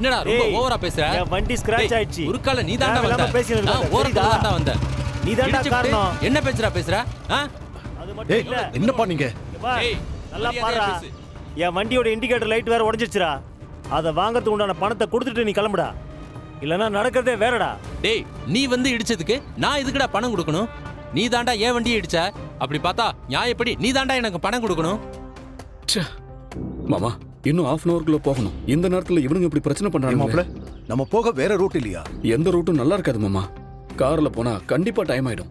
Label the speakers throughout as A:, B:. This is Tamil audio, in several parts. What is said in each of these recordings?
A: என்னடா ரொம்ப ஓவரா பேசுற?
B: என் வண்டி ஸ்கிராட்ச் ஆயிடுச்சு.
A: உருக்கால நீ தாண்டா வந்த. நான் ஓரத்துல தாண்டா வந்த.
B: நீ தாண்டா காரணம்.
A: என்ன பேசுற?
B: அது மட்டும் இல்ல.
C: என்னப்பா நீங்க?
A: ஏய்
B: நல்லா பாருடா. என் வண்டியோட இண்டிகேட்டர் லைட் வேற உடைஞ்சிருச்சுடா. அத வாங்குறதுக்கு உண்டான பணத்தை கொடுத்துட்டு நீ கிளம்புடா. இல்லனா நடக்கிறதே வேறடா.
A: டேய் நீ வந்து இடிச்சதுக்கு நான் எதுக்குடா பணம் கொடுக்கணும்? நீ தாண்டா ஏன் வண்டியை இடிச்ச. அப்படி பார்த்தா நியாயப்படி நீ தாண்டா எனக்கு பணம் கொடுக்கணும்.
D: மாமா இன்னும் ½ அன் ஹவர்க்குள்ள போகணும். இந்த நேரத்துல இவனுங்க இப்படி பிரச்சனை பண்றாங்க.
C: நம்ம போக வேற ரூட் இல்லையா?
D: எந்த ரூட்டும் நல்லா இருக்காது மாமா. கார்ல போனா கண்டிப்பா டைம் ஆயிடும்.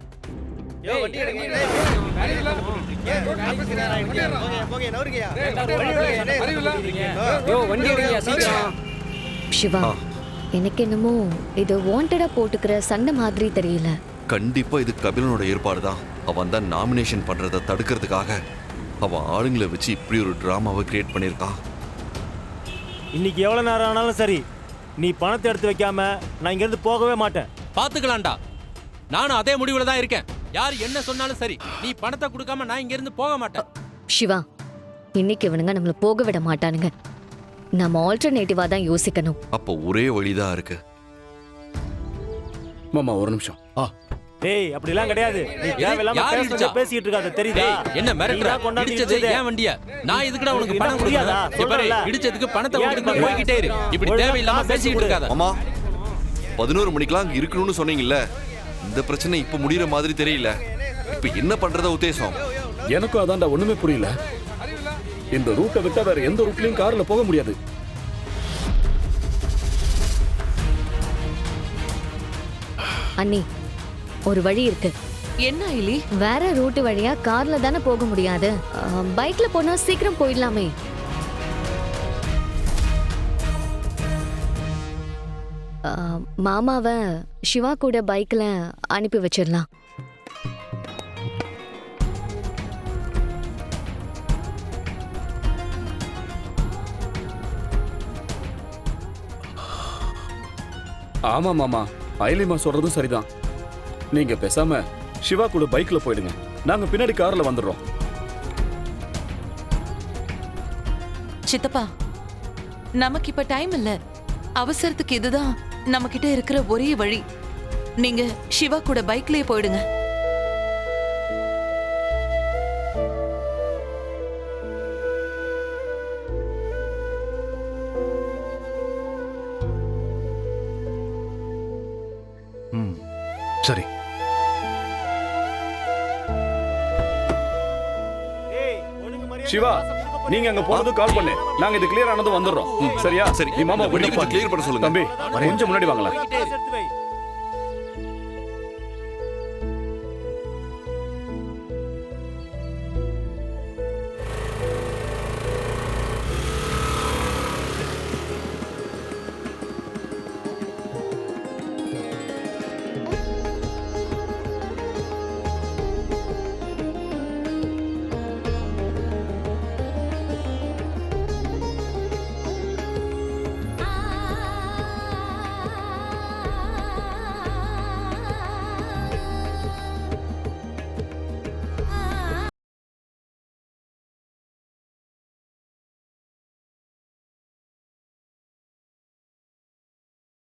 E: சிவா, எனக்கு என்னமோ இது வாண்டடா போட்டுக்கிற சண்டை மாதிரி தெரியல.
F: கண்டிப்பா இது கபிலனோட ஏற்பாடு தான். அவன் தான் நாமினேஷன் பண்றதை தடுக்கிறதுக்காக அவன் ஆளுங்களை வச்சு இப்படி ஒரு டிராமாவை கிரியேட் பண்ணியிருக்கான்.
B: இன்னைக்கு எவ்வளவு நேரம் ஆனாலும் சரி, நீ பணத்தை எடுத்து வைக்காம நான் இங்க இருந்து போகவே மாட்டேன்.
A: பாத்துக்கலாம்டா. நானும் அதே முடிவுல தான் இருக்கேன். யார் என்ன சொன்னாலும் சரி, நீ பணத்தை கொடுக்காம நான் இங்க இருந்து போக மாட்டேன்.
E: சிவா, இன்னைக்கு இவனுங்க நம்மள போக விட மாட்டானுங்க. நம்ம ஆல்டர்னேட்டிவா தான் யோசிக்கணும்.
F: அப்போ ஒரே வழிதான் இருக்கு.
D: மாமா ஒரு நிமிஷம்.
B: டேய் அப்படி எல்லாம் கிடையாது. நீ தேவையில்லாம பேசிட்டு இருக்காத தெரியுதா?
A: என்ன மிரட்டற? இடிச்சது ஏன் வண்டியா? நான் எதுக்குடா உனக்கு பணம் கொடுக்கணும்? சொல்றேன் இடிச்சதுக்கு பணத்தை கொடுத்துட்டு போய்கிட்டே இரு. இப்படி தேவையில்லாம பேசிட்டு இருக்காத.
F: அம்மா 11 மணிக்கெல்லாம் அங்க இருக்கணும்னு சொன்னீங்கல்ல. இந்த பிரச்சனை இப்ப முடியற மாதிரி தெரியல. இப்ப என்ன பண்றத உத்தேசம்?
D: எனக்கும் அதான்டா ஒண்ணுமே புரியல. இந்த ரூட்டை விட்டா வேற எந்த ரூட்லயும் கார்ல போக முடியாது.
E: அண்ணி, ஒரு வழி இருக்கு.
G: என்ன ஐலி?
E: வேற ரூட் வழியா கார்ல தானே போக முடியாது. பைக்ல போனா சீக்கிரம் போயிடலாமே. மாமாவை சிவா கூட பைக்ல அனுப்பி வச்சிடலாம்.
D: ஆமா மாமா, ஐலிமா சொல்றதும் சரிதான். நீங்க பேசாம சிவா கூட பைக்ல போயிடுங்க. நாங்க பின்னாடி கார்ல வந்துடுறோம்.
G: சித்தப்பா, நமக்கு இப்ப டைம் இல்ல. அவசரத்துக்கு இதுதான் நம்ம கிட்ட இருக்கிற ஒரே வழி. நீங்க சிவா கூட பைக்லயே போயிடுங்க.
C: சரி.
D: சிவா, நீங்க அங்க போனது கால் பண்ணு. நாங்க இது கிளியர் ஆனது வந்துடுறோம். சரியா?
F: சரி.
D: நீ மாமா
F: கொஞ்சம் கிளியர் பண்ண சொல்லுங்க.
D: தம்பி கொஞ்சம் முன்னாடி வாங்கலாம்.
B: எடுத்து வை.